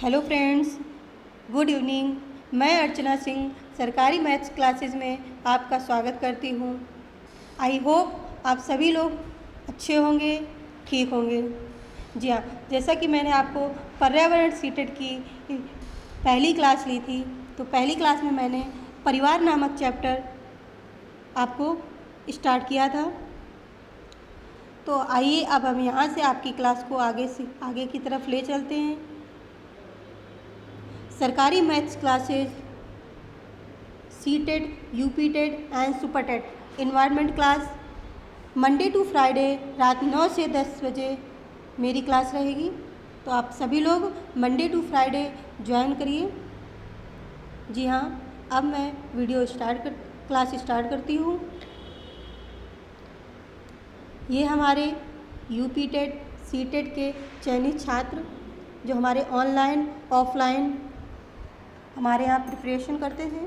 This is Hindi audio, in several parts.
Hello friends, good evening. मैं अर्चना सिंह सरकारी मैथ्स क्लासेस में आपका स्वागत करती हूँ। आई होप आप सभी लोग अच्छे होंगे, ठीक होंगे। जी हाँ, जैसा कि मैंने आपको पर्यावरण सीटेट की पहली क्लास ली थी, तो पहली क्लास में मैंने परिवार नामक चैप्टर आपको स्टार्ट किया था। तो आइए अब हम यहाँ से आपकी क्लास को आगे की तरफ ले चलते हैं। सरकारी maths classes CTET, UPTET and super TET environment class Monday to Friday रात 9 से 10 बजे मेरी क्लास रहेगी। तो आप सभी लोग मंडे टू फ्राइडे ज्वाइन करिए। जी हाँ, अब मैं क्लास स्टार्ट करती हूँ। ये हमारे यूपीटेट सीटेट के चयनित छात्र जो हमारे ऑनलाइन ऑफलाइन हमारे यहाँ प्रिपरेशन करते थे।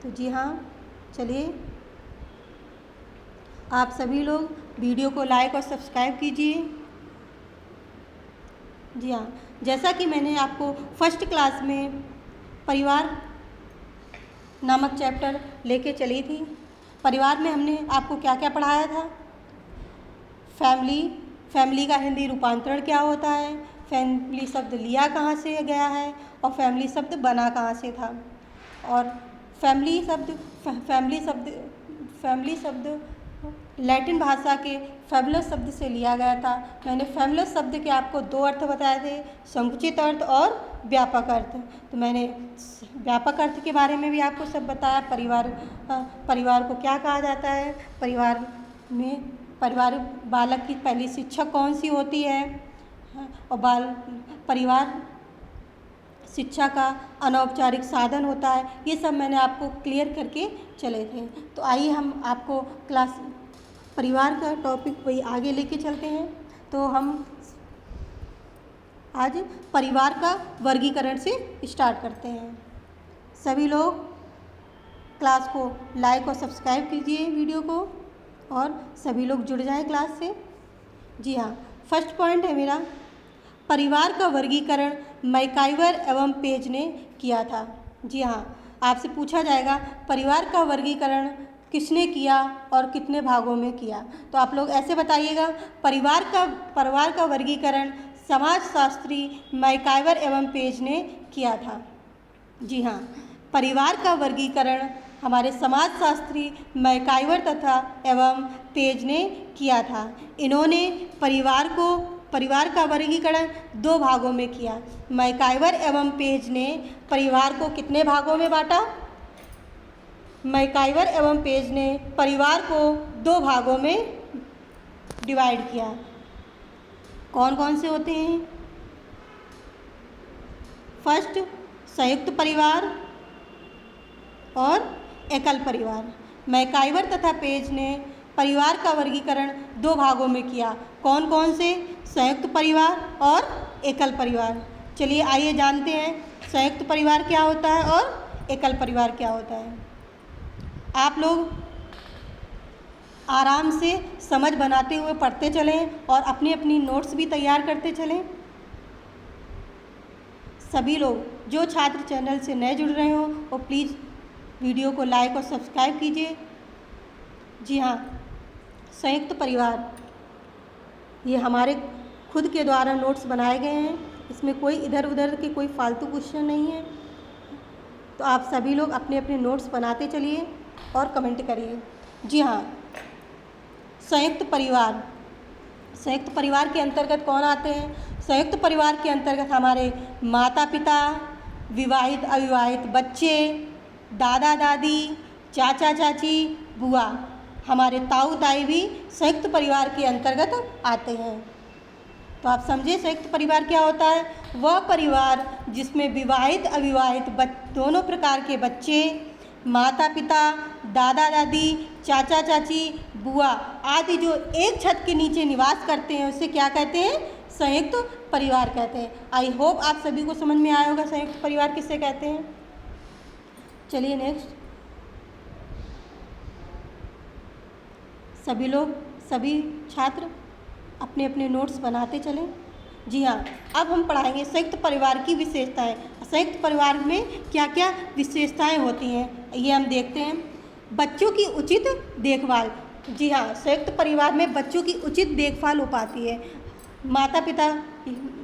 तो जी हाँ, चलिए आप सभी लोग वीडियो को लाइक और सब्सक्राइब कीजिए। जी हाँ, जैसा कि मैंने आपको फर्स्ट क्लास में परिवार नामक चैप्टर लेके चली थी। परिवार में हमने आपको क्या क्या पढ़ाया था? फैमिली का हिंदी रूपांतरण क्या होता है, फैमिली शब्द लिया कहाँ से गया है और फैमिली शब्द बना कहाँ से था। और फैमिली शब्द लैटिन भाषा के फैबुलस शब्द से लिया गया था। मैंने फैबुलस शब्द के आपको दो अर्थ बताए थे, संकुचित अर्थ और व्यापक अर्थ। तो मैंने व्यापक अर्थ के बारे में भी आपको सब बताया। परिवार को क्या कहा जाता है, परिवार बालक की पहली शिक्षा कौन सी होती है और परिवार शिक्षा का अनौपचारिक साधन होता है। ये सब मैंने आपको क्लियर करके चले थे। तो आइए हम आपको परिवार का टॉपिक वही आगे लेके चलते हैं। तो हम आज परिवार का वर्गीकरण से स्टार्ट करते हैं। सभी लोग क्लास को लाइक और सब्सक्राइब कीजिए वीडियो को, और सभी लोग जुड़ जाएं क्लास से। जी हाँ, फर्स्ट पॉइंट है मेरा, परिवार का वर्गीकरण मैकाइवर एवं पेज ने किया था। जी हाँ, आपसे पूछा जाएगा परिवार का वर्गीकरण किसने किया और कितने भागों में किया। तो आप लोग ऐसे बताइएगा, परिवार का वर्गीकरण समाजशास्त्री मैकाइवर एवं पेज ने किया था। जी हाँ, परिवार का वर्गीकरण हमारे समाजशास्त्री मैकाइवर तथा एवं पेज ने किया था। इन्होंने परिवार का वर्गीकरण दो भागों में किया। मैकाइवर एवं पेज ने परिवार को कितने भागों में बांटा? मैकाइवर एवं पेज ने परिवार को दो भागों में डिवाइड किया। कौन कौन से होते हैं? फर्स्ट, संयुक्त परिवार और एकल परिवार। मैकाइवर तथा पेज ने परिवार का वर्गीकरण दो भागों में किया। कौन कौन से? संयुक्त परिवार और एकल परिवार। चलिए आइए जानते हैं संयुक्त परिवार क्या होता है और एकल परिवार क्या होता है। आप लोग आराम से समझ बनाते हुए पढ़ते चलें और अपनी अपनी नोट्स भी तैयार करते चलें। सभी लोग जो छात्र चैनल से नए जुड़ रहे हो वो प्लीज़ वीडियो को लाइक और सब्सक्राइब कीजिए। जी हाँ, संयुक्त परिवार ये हमारे खुद के द्वारा नोट्स बनाए गए हैं। इसमें कोई इधर उधर के कोई फालतू क्वेश्चन नहीं है। तो आप सभी लोग अपने अपने नोट्स बनाते चलिए और कमेंट करिए। जी हाँ, संयुक्त परिवार के अंतर्गत कौन आते हैं? संयुक्त परिवार के अंतर्गत हमारे माता पिता, विवाहित अविवाहित बच्चे, दादा दादी, चाचा चाची, बुआ, हमारे ताऊ ताई भी संयुक्त परिवार के अंतर्गत आते हैं। तो आप समझे संयुक्त परिवार क्या होता है? वह परिवार जिसमें विवाहित अविवाहित दोनों प्रकार के बच्चे, माता पिता, दादा दादी, चाचा चाची, बुआ आदि जो एक छत के नीचे निवास करते हैं उसे क्या कहते हैं? संयुक्त परिवार कहते हैं। आई होप आप सभी को समझ में आया होगा संयुक्त परिवार किसे कहते हैं। चलिए नेक्स्ट, सभी छात्र अपने अपने नोट्स बनाते चलें। जी हाँ, अब हम पढ़ाएंगे संयुक्त परिवार की विशेषताएं। संयुक्त परिवार में क्या क्या विशेषताएं होती हैं ये हम देखते हैं। बच्चों की उचित देखभाल। जी हाँ, संयुक्त परिवार में बच्चों की उचित देखभाल हो पाती है। माता पिता,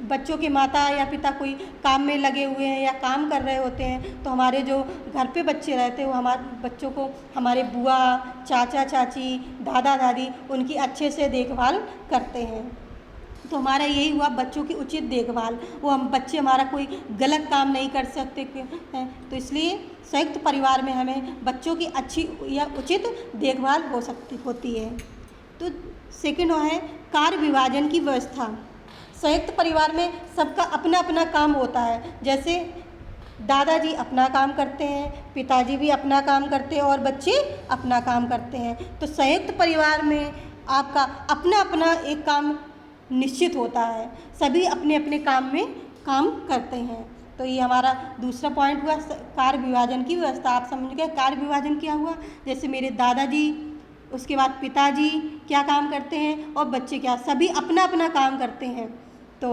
बच्चों के माता या पिता कोई काम में लगे हुए हैं या काम कर रहे होते हैं, तो हमारे जो घर पे बच्चे रहते हैं वो हमारे बच्चों को हमारे बुआ, चाचा चाची, दादा दादी उनकी अच्छे से देखभाल करते हैं। तो हमारा यही हुआ बच्चों की उचित देखभाल। वो हम बच्चे हमारा कोई गलत काम नहीं कर सकते हैं, तो इसलिए संयुक्त परिवार में हमें बच्चों की अच्छी या उचित देखभाल होती है। तो सेकंड है कार्य विभाजन की व्यवस्था। संयुक्त परिवार में सबका अपना अपना काम होता है। जैसे दादाजी अपना काम करते हैं, पिताजी भी अपना काम करते हैं और बच्चे अपना काम करते हैं। तो संयुक्त परिवार में आपका अपना अपना एक काम निश्चित होता है, सभी अपने अपने काम में काम करते हैं। तो ये हमारा दूसरा पॉइंट हुआ कार्य विभाजन की व्यवस्था। आप समझ गए कार्य विभाजन क्या हुआ। जैसे मेरे दादाजी, उसके बाद पिताजी क्या काम करते हैं और बच्चे क्या, सभी अपना अपना काम करते हैं। तो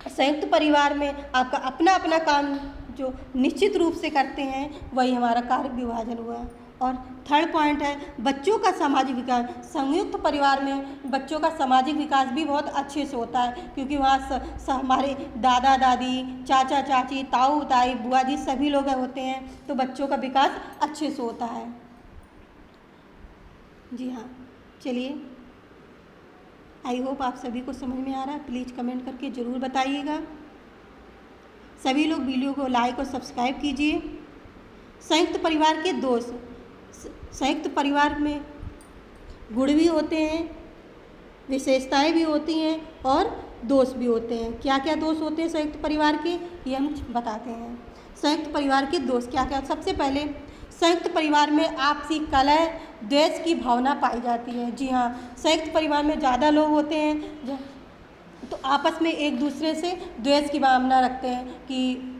संयुक्त परिवार में आपका अपना अपना काम जो निश्चित रूप से करते हैं वही हमारा कार्य विभाजन हुआ। और थर्ड पॉइंट है बच्चों का सामाजिक विकास। संयुक्त परिवार में बच्चों का सामाजिक विकास भी बहुत अच्छे से होता है, क्योंकि वहाँ हमारे दादा दादी, चाचा चाची, ताऊ ताई, बुआ जी सभी लोग होते हैं, तो बच्चों का विकास अच्छे से होता है। जी हाँ, चलिए, आई होप आप सभी को समझ में आ रहा है। प्लीज़ कमेंट करके ज़रूर बताइएगा। सभी लोग वीडियो को लाइक और सब्सक्राइब कीजिए। संयुक्त परिवार के दोष। संयुक्त परिवार में गुण भी होते हैं, विशेषताएं भी होती हैं और दोष भी होते हैं। क्या क्या दोष होते हैं संयुक्त परिवार के, ये हम बताते हैं। संयुक्त परिवार के दोष क्या क्या। सबसे पहले संयुक्त परिवार में आपसी कलह, द्वेष की भावना पाई जाती है। जी हाँ, संयुक्त परिवार में ज़्यादा लोग होते हैं तो आपस में एक दूसरे से द्वेष की भावना रखते हैं कि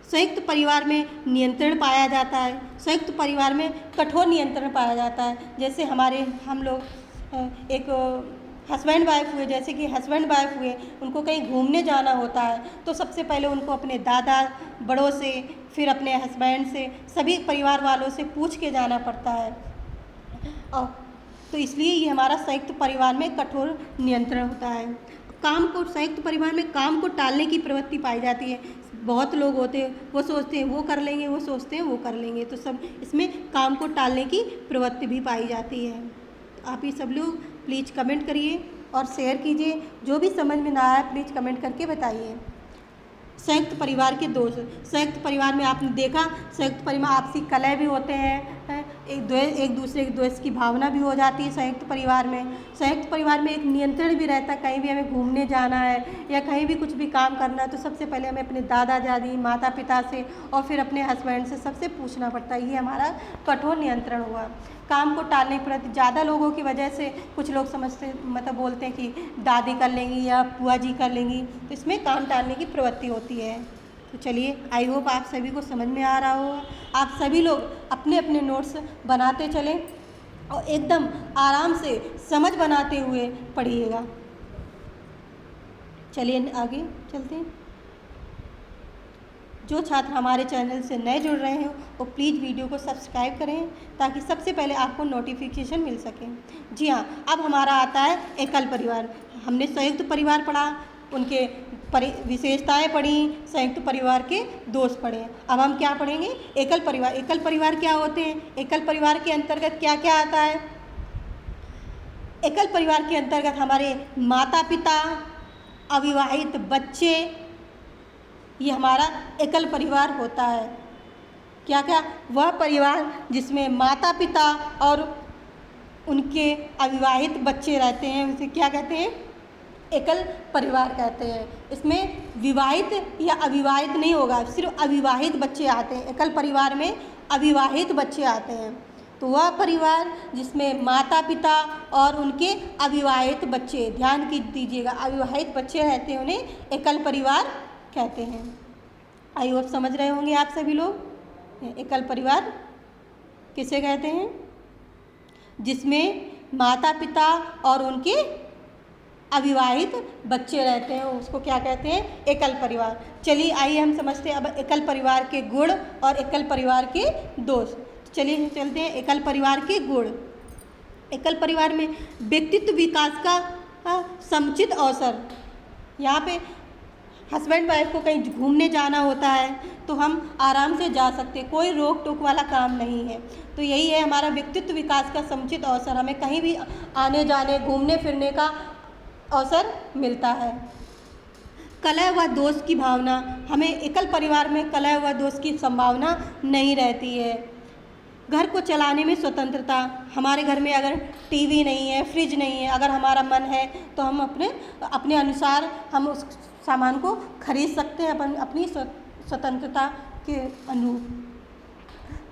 संयुक्त परिवार में नियंत्रण पाया जाता है। संयुक्त परिवार में कठोर नियंत्रण पाया जाता है। जैसे हम लोग एक हस्बैंड वाइफ हुए, जैसे कि हस्बैंड वाइफ हुए, उनको कहीं घूमने जाना होता है तो सबसे पहले उनको अपने दादा बड़ों से, फिर अपने हस्बैंड से, सभी परिवार वालों से पूछ के जाना पड़ता है। और तो इसलिए ये हमारा संयुक्त परिवार में कठोर नियंत्रण होता है। संयुक्त परिवार में काम को टालने की प्रवृत्ति पाई जाती है। बहुत लोग होते हैं, वो सोचते हैं वो कर लेंगे, वो सोचते हैं वो कर लेंगे, तो सब इसमें काम को टालने की प्रवृत्ति भी पाई जाती है। तो आप ये सब लोग प्लीज़ कमेंट करिए और शेयर कीजिए। जो भी समझ में ना आया प्लीज़ कमेंट करके बताइए। संयुक्त परिवार के दोष। संयुक्त परिवार में आपने देखा, संयुक्त परिवार आपसी कलह भी होते हैं, एक दूसरे के द्वेष की भावना भी हो जाती है संयुक्त परिवार में। संयुक्त परिवार में एक नियंत्रण भी रहता है। कहीं भी हमें घूमने जाना है या कहीं भी कुछ भी काम करना है तो सबसे पहले हमें अपने दादा दादी, माता पिता से और फिर अपने हस्बैंड से सबसे पूछना पड़ता है। ये हमारा कठोर नियंत्रण हुआ। काम को टालने पर ज़्यादा लोगों की वजह से कुछ लोग समझते बोलते हैं कि दादी कर लेंगी या बुआ जी कर लेंगी, तो इसमें काम टालने की प्रवृत्ति होती है। तो चलिए, आई होप आप सभी को समझ में आ रहा होगा। आप सभी लोग अपने अपने नोट्स बनाते चलें और एकदम आराम से समझ बनाते हुए पढ़िएगा। चलिए आगे चलते हैं। जो छात्र हमारे चैनल से नए जुड़ रहे हैं वो प्लीज़ वीडियो को सब्सक्राइब करें ताकि सबसे पहले आपको नोटिफिकेशन मिल सके। जी हाँ, अब हमारा आता है एकल परिवार। हमने संयुक्त परिवार पढ़ा, उनके विशेषताएं पढ़ी, संयुक्त परिवार के दोष पढ़े। अब हम क्या पढ़ेंगे, एकल परिवार। एकल परिवार क्या होते हैं, एकल परिवार के अंतर्गत क्या क्या आता है। एकल परिवार के अंतर्गत हमारे माता पिता, अविवाहित बच्चे, ये हमारा एकल परिवार होता है। क्या क्या, वह परिवार जिसमें माता पिता और उनके अविवाहित बच्चे रहते हैं उसे क्या कहते हैं, एकल परिवार कहते हैं। इसमें विवाहित या अविवाहित नहीं होगा, सिर्फ अविवाहित बच्चे आते हैं। एकल परिवार में अविवाहित बच्चे आते हैं। तो वह परिवार जिसमें माता पिता और उनके अविवाहित बच्चे, ध्यान दीजिएगा, अविवाहित बच्चे रहते हैं उन्हें एकल परिवार कहते हैं। आई होप समझ रहे होंगे आप सभी लोग। एकल परिवार किसे कहते हैं, जिसमें माता पिता और उनके अविवाहित बच्चे रहते हैं उसको क्या कहते हैं? एकल परिवार। चलिए आइए हम समझते हैं अब एकल परिवार के गुण और एकल परिवार के दोष। चलिए चलते हैं एकल परिवार के गुण। एकल परिवार में व्यक्तित्व विकास का समुचित अवसर। यहाँ पे हस्बैंड वाइफ को कहीं घूमने जाना होता है तो हम आराम से जा सकते हैं, कोई रोक टोक वाला काम नहीं है। तो यही है हमारा व्यक्तित्व विकास का समुचित अवसर, हमें कहीं भी आने जाने घूमने फिरने का अवसर मिलता है। कलह व दोष की भावना, हमें एकल परिवार में कलह व दोष की संभावना नहीं रहती है। घर को चलाने में स्वतंत्रता, हमारे घर में अगर टीवी नहीं है, फ्रिज नहीं है, अगर हमारा मन है तो हम अपने अनुसार हम उस सामान को खरीद सकते हैं अपनी स्वतंत्रता के अनुरूप।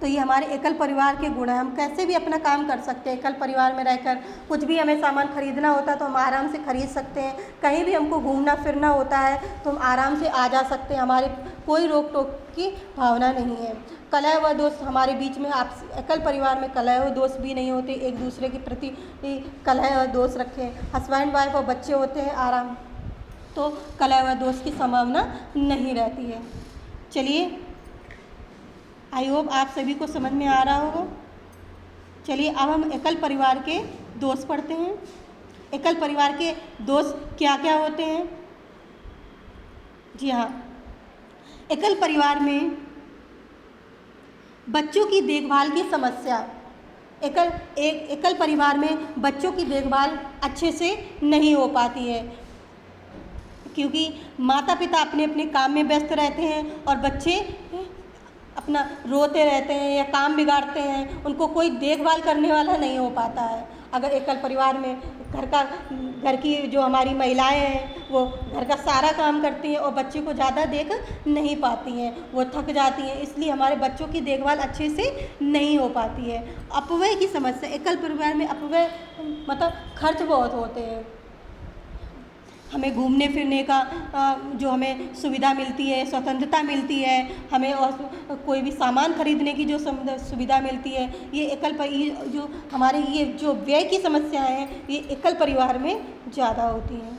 तो ये हमारे एकल परिवार के गुण हैं, हम कैसे भी अपना काम कर सकते हैं। एकल परिवार में रहकर कुछ भी हमें सामान खरीदना होता है तो हम आराम से खरीद सकते हैं, कहीं भी हमको घूमना फिरना होता है तो हम आराम से आ जा सकते हैं, हमारे कोई रोक टोक की भावना नहीं है। कलह व दोष हमारे बीच में एकल परिवार में कलह व दोष भी नहीं होते, एक दूसरे के प्रति कलह व दोष रखें। हस्बैंड वाइफ और बच्चे होते हैं आराम, तो कलह व दोष की संभावना नहीं रहती है। चलिए आई होप आप सभी को समझ में आ रहा होगा। चलिए अब हम एकल परिवार के दोष पढ़ते हैं। एकल परिवार के दोष क्या क्या होते हैं? जी हाँ, एकल परिवार में बच्चों की देखभाल की समस्या। एकल परिवार में बच्चों की देखभाल अच्छे से नहीं हो पाती है, क्योंकि माता पिता अपने अपने काम में व्यस्त रहते हैं और बच्चे अपना रोते रहते हैं या काम बिगाड़ते हैं, उनको कोई देखभाल करने वाला नहीं हो पाता है। अगर एकल परिवार में घर की जो हमारी महिलाएं हैं वो घर का सारा काम करती हैं और बच्चे को ज़्यादा देख नहीं पाती हैं, वो थक जाती हैं, इसलिए हमारे बच्चों की देखभाल अच्छे से नहीं हो पाती है। अपव्यय की समस्या, एकल परिवार में अपव्यय मतलब खर्च बहुत होते हैं। हमें घूमने फिरने का जो हमें सुविधा मिलती है, स्वतंत्रता मिलती है, हमें और कोई भी सामान खरीदने की जो सुविधा मिलती है, ये जो हमारे ये जो व्यय की समस्याएं हैं ये एकल परिवार में ज़्यादा होती हैं।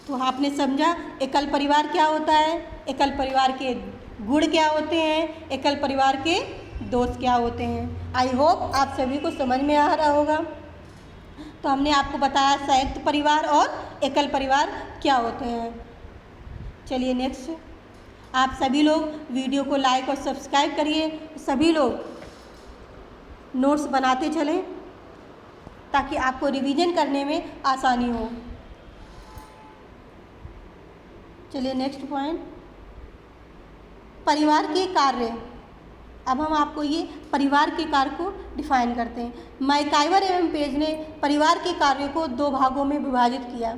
तो आपने समझा एकल परिवार क्या होता है, एकल परिवार के गुण क्या होते हैं, एकल परिवार के दोष क्या होते हैं। आई होप आप सभी को समझ में आ रहा होगा। तो हमने आपको बताया संयुक्त परिवार और एकल परिवार क्या होते हैं। चलिए नेक्स्ट, आप सभी लोग वीडियो को लाइक और सब्सक्राइब करिए, सभी लोग नोट्स बनाते चलें ताकि आपको रिवीजन करने में आसानी हो। चलिए नेक्स्ट पॉइंट, परिवार के कार्य। अब हम आपको ये परिवार के कार्य को डिफाइन करते हैं। मैकाइवर एवं पेज ने परिवार के कार्य को 2 भागों में विभाजित किया।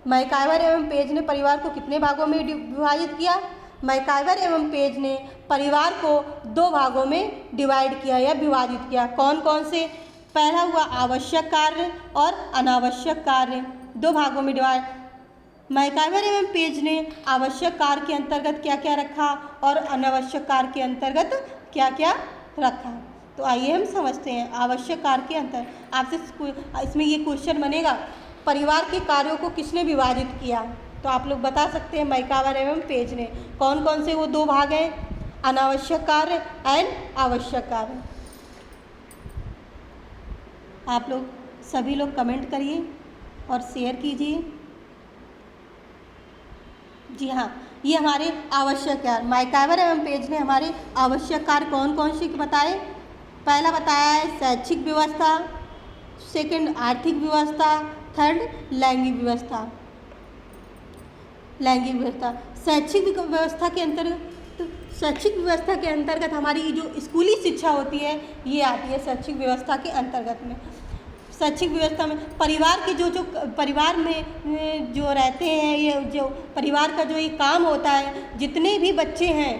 मैकाइवर एवं पेज ने परिवार को कितने भागों में विभाजित किया? मैकाइवर एवं पेज ने परिवार को 2 भागों में डिवाइड किया या विभाजित किया। कौन कौन से? पहला हुआ आवश्यक कार्य और अनावश्यक कार्य, 2 भागों में डिवाइड। मैकाइवर एवं पेज ने आवश्यक कार्य के अंतर्गत क्या क्या रखा और अनावश्यक कार्य के अंतर्गत क्या क्या रखा। तो आइए हम समझते हैं आवश्यक कार्य के अंतर। आपसे इसमें ये क्वेश्चन बनेगा, परिवार के कार्यों को किसने विभाजित किया? तो आप लोग बता सकते हैं मैकाइवर एवं पेज ने। कौन कौन से वो 2 भाग हैं? अनावश्यक कार्य एंड आवश्यक कार्य। आप लोग सभी लोग कमेंट करिए और शेयर कीजिए। जी हाँ, ये हमारे आवश्यक कार्य, मैकाइवर एवं पेज ने हमारे आवश्यक कार्य कौन कौन से बताए? पहला बताया है शैक्षिक व्यवस्था, सेकंड आर्थिक व्यवस्था, थर्ड लैंगिक व्यवस्था। शैक्षिक व्यवस्था के अंतर्गत हमारी जो स्कूली शिक्षा होती है ये आती है शैक्षिक व्यवस्था के अंतर्गत में। शैक्षिक व्यवस्था में परिवार के जो परिवार में जो रहते हैं, ये जो परिवार का जो ये काम होता है, जितने भी बच्चे हैं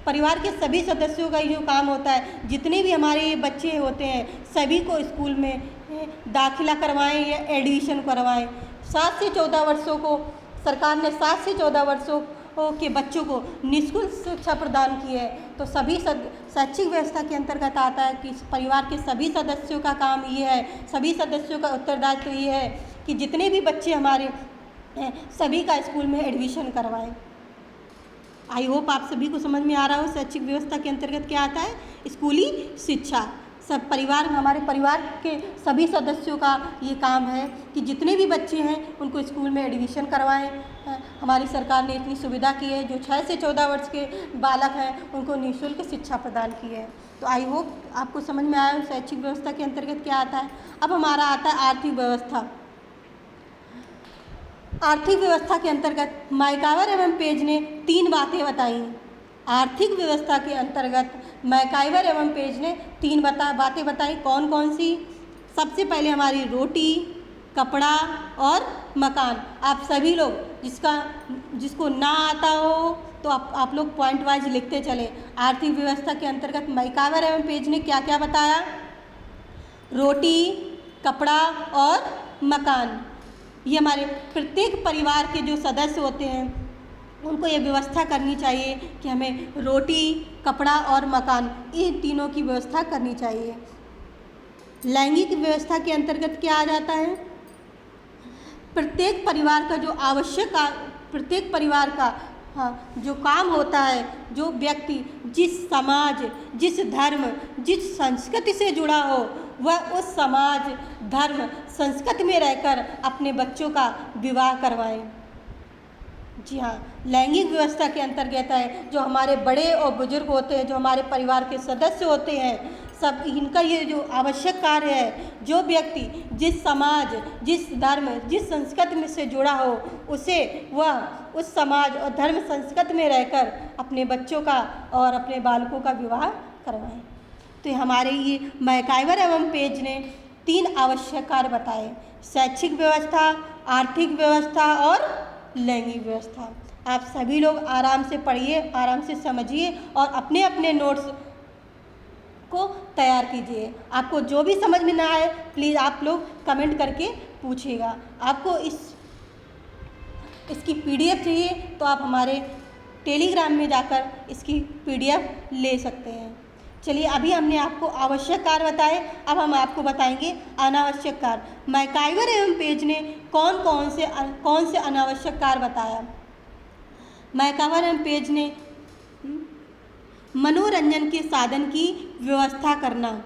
परिवार के सभी सदस्यों का जो काम होता है, जितने भी हमारे ये बच्चे होते हैं सभी को स्कूल में दाखिला करवाएं या एडमिशन करवाएं। 7 से 14 वर्षों को सरकार ने 7 से 14 वर्षों के बच्चों को निःशुल्क शिक्षा प्रदान की है। तो सभी शैक्षिक व्यवस्था के अंतर्गत आता है कि परिवार के सभी सदस्यों का काम ये है, सभी सदस्यों का उत्तरदायित्व तो ये है कि जितने भी बच्चे हमारे हैं सभी का स्कूल में एडमिशन करवाएं। आई होप आप सभी को समझ में आ रहा हो शैक्षिक व्यवस्था के अंतर्गत क्या आता है, स्कूली शिक्षा। सब परिवार में हमारे परिवार के सभी सदस्यों का ये काम है कि जितने भी बच्चे हैं उनको स्कूल में एडमिशन करवाएं। हमारी सरकार ने इतनी सुविधा की है, जो 6 से 14 वर्ष के बालक हैं उनको निःशुल्क शिक्षा प्रदान की है। तो आई होप आपको समझ में आया शैक्षिक व्यवस्था के अंतर्गत क्या आता है। अब हमारा आता है आर्थिक व्यवस्था। आर्थिक व्यवस्था के अंतर्गत मैकाइवर एवं पेज ने 3 बातें बताई। आर्थिक व्यवस्था के अंतर्गत मैकाइवर एवं पेज ने 3 बातें बताई। कौन कौन सी? सबसे पहले हमारी रोटी, कपड़ा और मकान। आप सभी लोग जिसको ना आता हो तो आप लोग पॉइंट वाइज लिखते चले। आर्थिक व्यवस्था के अंतर्गत मैकाइवर एवं पेज ने क्या क्या बताया? रोटी, कपड़ा और मकान। ये हमारे प्रत्येक परिवार के जो सदस्य होते हैं उनको ये व्यवस्था करनी चाहिए कि हमें रोटी, कपड़ा और मकान, इन तीनों की व्यवस्था करनी चाहिए। लैंगिक व्यवस्था के अंतर्गत क्या आ जाता है? प्रत्येक परिवार का जो काम होता है, जो व्यक्ति जिस समाज, जिस धर्म, जिस संस्कृति से जुड़ा हो वह उस समाज, धर्म, संस्कृति में रहकर अपने बच्चों का विवाह करवाएं। जी हाँ, लैंगिक व्यवस्था के अंतर्गत है जो हमारे बड़े और बुजुर्ग होते हैं, जो हमारे परिवार के सदस्य होते हैं, सब इनका ये जो आवश्यक कार्य है, जो व्यक्ति जिस समाज, जिस धर्म, जिस संस्कृति में से जुड़ा हो उसे वह उस समाज और धर्म संस्कृति में रहकर अपने बच्चों का और अपने बालकों का विवाह करवाएं। तो हमारे ये मैकाइवर एवं पेज ने 3 आवश्यक कार्य बताए: शैक्षिक व्यवस्था, आर्थिक व्यवस्था और लैंगिक व्यवस्था। आप सभी लोग आराम से पढ़िए, आराम से समझिए और अपने अपने नोट्स को तैयार कीजिए। आपको जो भी समझ में ना आए प्लीज़ आप लोग कमेंट करके पूछिएगा। आपको इसकी PDF चाहिए तो आप हमारे टेलीग्राम में जाकर इसकी PDF ले सकते हैं। चलिए, अभी हमने आपको आवश्यक कार्य बताए, अब हम आपको बताएंगे अनावश्यक कार्य। मैकाइवर एवं पेज ने कौन से अनावश्यक कार्य बताया? मैकाइवर एवं पेज ने मनोरंजन के साधन की व्यवस्था करना।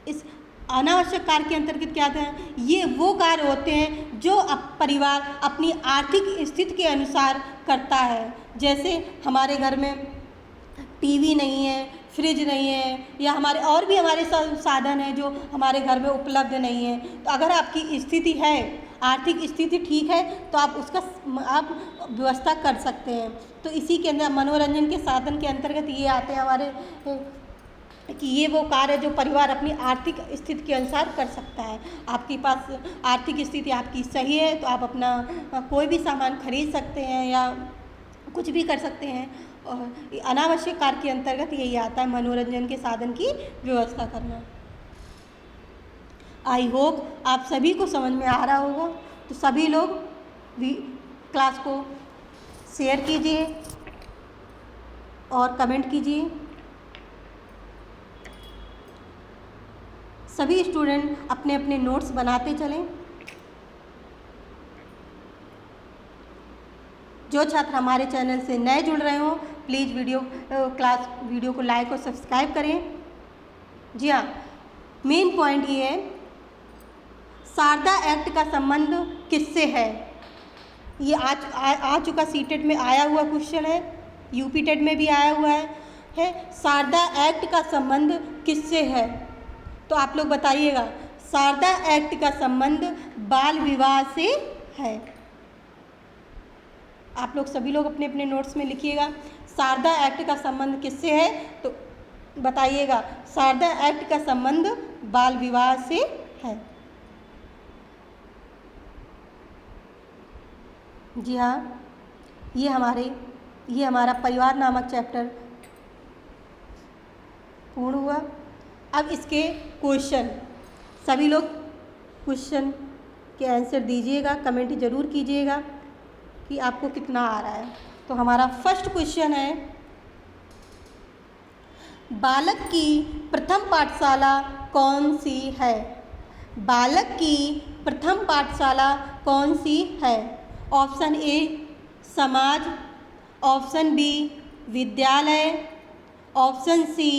इस अनावश्यक कार्य के अंतर्गत क्या था? ये वो कार्य होते हैं जो परिवार अपनी आर्थिक स्थिति के अनुसार करता है। जैसे हमारे घर में टीवी नहीं है, फ्रिज नहीं है, या हमारे साधन हैं जो हमारे घर में उपलब्ध नहीं है। तो अगर आपकी स्थिति है, आर्थिक स्थिति ठीक है, तो आप उसका आप व्यवस्था कर सकते हैं। तो इसी के अंदर मनोरंजन के साधन के अंतर्गत ये आते हैं हमारे कि ये वो कार्य जो परिवार अपनी आर्थिक स्थिति के अनुसार कर सकता है। आपके पास आर्थिक स्थिति आपकी सही है तो आप अपना कोई भी सामान खरीद सकते हैं या कुछ भी कर सकते हैं। और अनावश्यक कार्य के अंतर्गत यही आता है मनोरंजन के साधन की व्यवस्था करना। आई होप आप सभी को समझ में आ रहा होगा। तो सभी लोग भी क्लास को शेयर कीजिए और कमेंट कीजिए। सभी स्टूडेंट अपने अपने नोट्स बनाते चलें। जो छात्र हमारे चैनल से नए जुड़ रहे हो प्लीज़ वीडियो को लाइक और सब्सक्राइब करें। जी हाँ, मेन पॉइंट ये है, शारदा एक्ट का संबंध किससे है? ये आ चुका सीटेट में आया हुआ क्वेश्चन है, यूपी टेट में भी आया हुआ है। शारदा एक्ट का संबंध किससे है? तो आप लोग बताइएगा। शारदा एक्ट का संबंध बाल विवाह से है। आप लोग सभी लोग अपने अपने नोट्स में लिखिएगा शारदा एक्ट का संबंध किससे है, तो बताइएगा। शारदा एक्ट का संबंध बाल विवाह से है। जी हाँ, ये हमारा परिवार नामक चैप्टर पूर्ण हुआ। अब इसके क्वेश्चन, सभी लोग क्वेश्चन के आंसर दीजिएगा, कमेंट ज़रूर कीजिएगा कि आपको कितना आ रहा है। तो हमारा फर्स्ट क्वेश्चन है, बालक की प्रथम पाठशाला कौन सी है? बालक की प्रथम पाठशाला कौन सी है? ऑप्शन ए समाज, ऑप्शन बी विद्यालय, ऑप्शन सी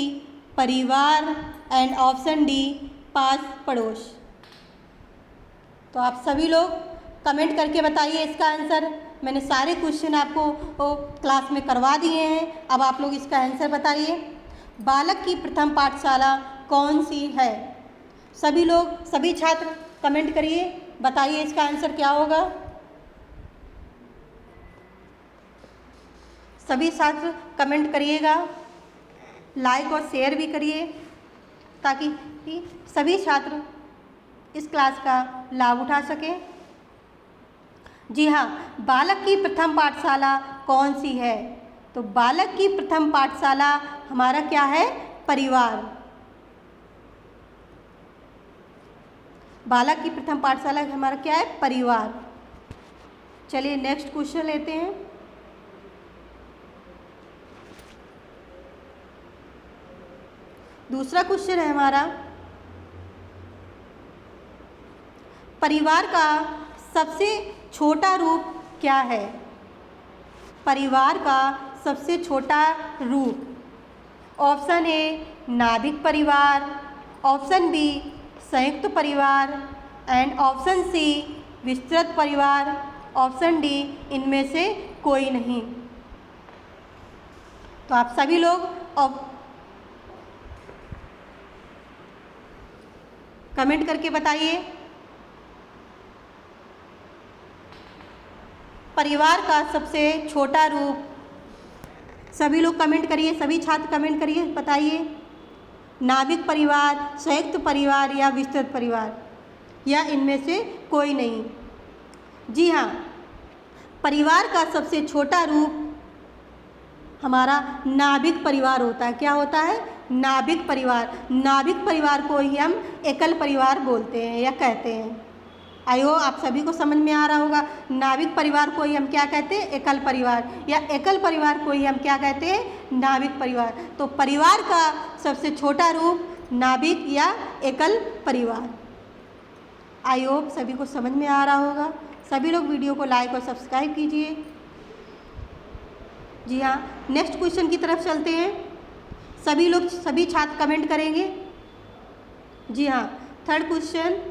परिवार एंड ऑप्शन डी पास पड़ोस। तो आप सभी लोग कमेंट करके बताइए इसका आंसर। मैंने सारे क्वेश्चन आपको क्लास में करवा दिए हैं, अब आप लोग इसका आंसर बताइए। बालक की प्रथम पाठशाला कौन सी है? सभी लोग, सभी छात्र कमेंट करिए, बताइए इसका आंसर क्या होगा। सभी छात्र कमेंट करिएगा, लाइक और शेयर भी करिए ताकि सभी छात्र इस क्लास का लाभ उठा सकें। जी हाँ, बालक की प्रथम पाठशाला कौन सी है? तो बालक की प्रथम पाठशाला हमारा क्या है? परिवार। बालक की प्रथम पाठशाला हमारा क्या है? परिवार। चलिए नेक्स्ट क्वेश्चन लेते हैं। दूसरा क्वेश्चन है हमारा, परिवार का सबसे छोटा रूप क्या है? परिवार का सबसे छोटा रूप। ऑप्शन ए नाभिक परिवार, ऑप्शन बी संयुक्त परिवार एंड ऑप्शन सी विस्तृत परिवार, ऑप्शन डी इनमें से कोई नहीं। तो आप सभी लोग कमेंट करके बताइए परिवार का सबसे छोटा रूप। सभी लोग कमेंट करिए, सभी छात्र कमेंट करिए, बताइए नाभिक परिवार, संयुक्त परिवार या विस्तृत परिवार या इनमें से कोई नहीं। जी हाँ, परिवार का सबसे छोटा रूप हमारा नाभिक परिवार होता है। क्या होता है? नाभिक परिवार। नाभिक परिवार को ही हम एकल परिवार बोलते हैं या कहते हैं। आयो आप सभी को समझ में आ रहा होगा, नाभिक परिवार को ही हम क्या कहते हैं? एकल परिवार, या एकल परिवार को ही हम क्या कहते हैं? नाभिक परिवार। तो परिवार का सबसे छोटा रूप नाभिक या एकल परिवार। आई होप सभी को समझ में आ रहा होगा। सभी लोग वीडियो को लाइक और सब्सक्राइब कीजिए। जी हाँ, नेक्स्ट क्वेश्चन की तरफ चलते हैं। सभी लोग, सभी छात्र कमेंट करेंगे। जी हाँ, थर्ड क्वेश्चन,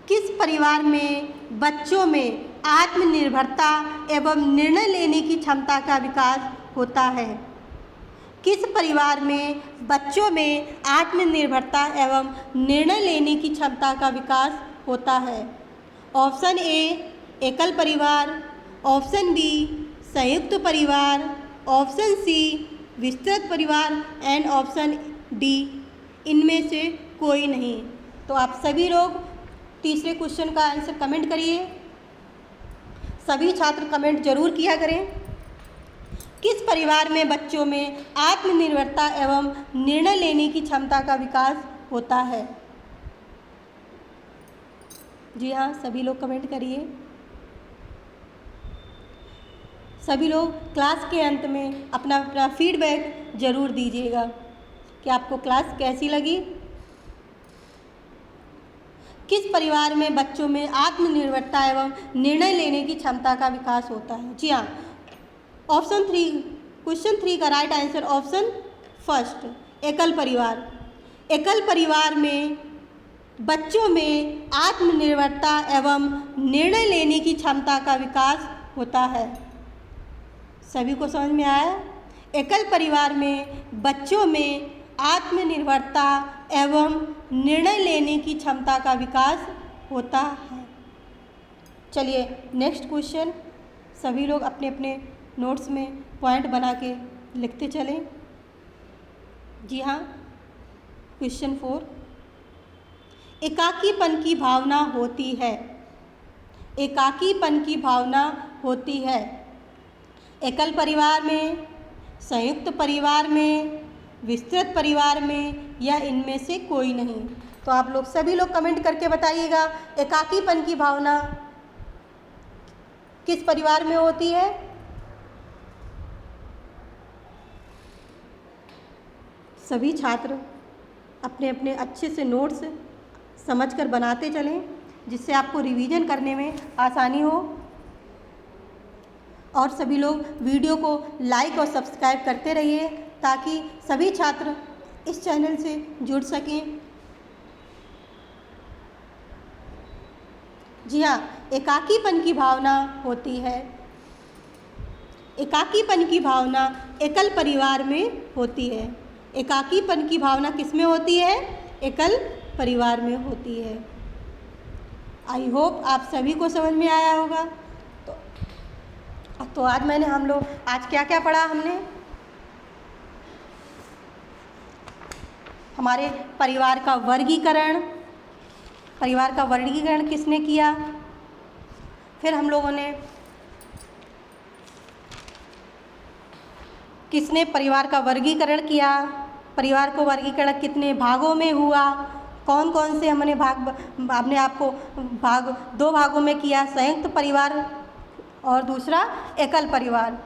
किस परिवार में बच्चों में आत्मनिर्भरता एवं निर्णय लेने की क्षमता का विकास होता है? किस परिवार में बच्चों में आत्मनिर्भरता एवं निर्णय लेने की क्षमता का विकास होता है? ऑप्शन ए एकल परिवार, ऑप्शन बी संयुक्त परिवार, ऑप्शन सी विस्तृत परिवार एंड ऑप्शन डी इनमें से कोई नहीं। तो आप सभी लोग तीसरे क्वेश्चन का आंसर कमेंट करिए। सभी छात्र कमेंट जरूर किया करें। किस परिवार में बच्चों में आत्मनिर्भरता एवं निर्णय लेने की क्षमता का विकास होता है? जी हाँ, सभी लोग कमेंट करिए। सभी लोग क्लास के अंत में अपना अपना फीडबैक ज़रूर दीजिएगा कि आपको क्लास कैसी लगी। किस परिवार में बच्चों में आत्मनिर्भरता एवं निर्णय लेने की क्षमता का विकास होता है? जी हाँ, ऑप्शन 3, क्वेश्चन 3 का राइट आंसर ऑप्शन फर्स्ट एकल परिवार। एकल परिवार में बच्चों में आत्मनिर्भरता एवं निर्णय लेने की क्षमता का विकास होता है। सभी को समझ में आया? एकल परिवार में बच्चों में आत्मनिर्भरता एवं निर्णय लेने की क्षमता का विकास होता है। चलिए नेक्स्ट क्वेश्चन, सभी लोग अपने अपने नोट्स में पॉइंट बना के लिखते चलें। जी हाँ, क्वेश्चन 4, एकाकीपन की भावना होती है। एकाकीपन की भावना होती है एकल परिवार में, संयुक्त परिवार में, विस्तृत परिवार में या इनमें से कोई नहीं। तो आप लोग सभी लोग कमेंट करके बताइएगा एकाकीपन की भावना किस परिवार में होती है? सभी छात्र अपने अपने अच्छे से नोट्स समझकर बनाते चलें, जिससे आपको रिवीजन करने में आसानी हो। और सभी लोग वीडियो को लाइक और सब्सक्राइब करते रहिए ताकि सभी छात्र इस चैनल से जुड़ सकें। जी हाँ, एकाकीपन की भावना होती है। एकाकीपन की भावना एकल परिवार में होती है। एकाकीपन की भावना किस में होती है? एकल परिवार में होती है। आई होप आप सभी को समझ में आया होगा। तो आज आज क्या क्या पढ़ा हमने? हमारे परिवार का वर्गीकरण किसने किया? फिर हम लोगों ने किसने परिवार का वर्गीकरण किया? परिवार को वर्गीकरण कितने भागों में हुआ? कौन कौन से हमने अपने आप को दो भागों में किया, संयुक्त परिवार और दूसरा एकल परिवार।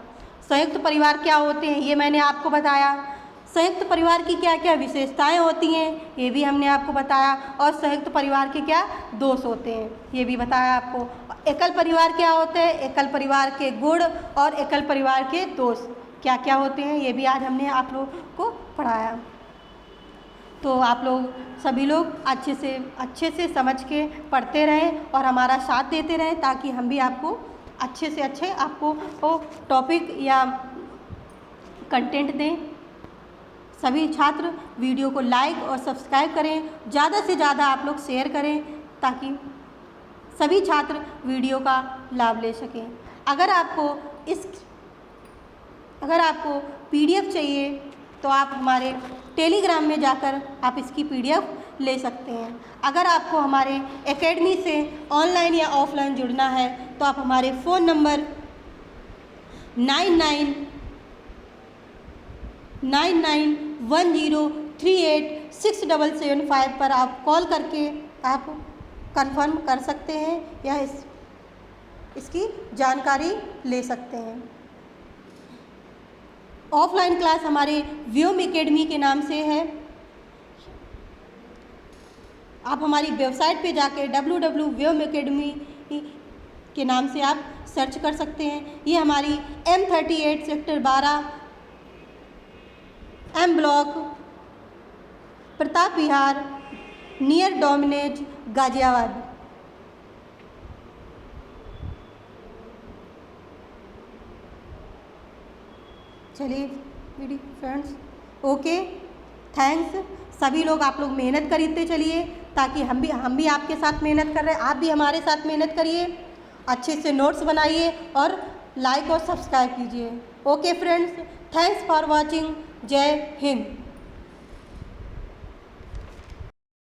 संयुक्त परिवार क्या होते हैं ये मैंने आपको बताया। संयुक्त परिवार की क्या क्या विशेषताएं होती हैं ये भी हमने आपको बताया, और संयुक्त परिवार के क्या दोष होते हैं ये भी बताया आपको। एकल परिवार क्या होते हैं, एकल परिवार के गुण और एकल परिवार के दोष क्या क्या होते हैं ये भी आज हमने आप लोगों को पढ़ाया। तो आप लोग सभी लोग अच्छे से समझ के पढ़ते रहें और हमारा साथ देते रहें, ताकि हम भी आपको अच्छे से अच्छे आपको टॉपिक या कंटेंट दें। सभी छात्र वीडियो को लाइक और सब्सक्राइब करें, ज़्यादा से ज़्यादा आप लोग शेयर करें ताकि सभी छात्र वीडियो का लाभ ले सकें। अगर आपको पीडीएफ चाहिए तो आप हमारे टेलीग्राम में जाकर आप इसकी पीडीएफ ले सकते हैं। अगर आपको हमारे एकेडमी से ऑनलाइन या ऑफलाइन जुड़ना है तो आप हमारे फ़ोन नंबर 9910386775 पर आप कॉल करके आप कंफर्म कर सकते हैं या इसकी जानकारी ले सकते हैं। ऑफलाइन क्लास हमारे व्योम एकेडमी के नाम से है। आप हमारी वेबसाइट पे जाके www.vyomacademy के नाम से आप सर्च कर सकते हैं। ये हमारी M38 sector 12 M block Pratap Vihar near डोमिनेज गाजियाबाद। चलिए वीडियो फ्रेंड्स, ओके, थैंक्स। सभी लोग आप लोग मेहनत करते चलिए ताकि हम भी आपके साथ मेहनत कर रहे हैं, आप भी हमारे साथ मेहनत करिए, अच्छे से नोट्स बनाइए और लाइक और सब्सक्राइब कीजिए। Okay friends, thanks for watching. जय हिंद।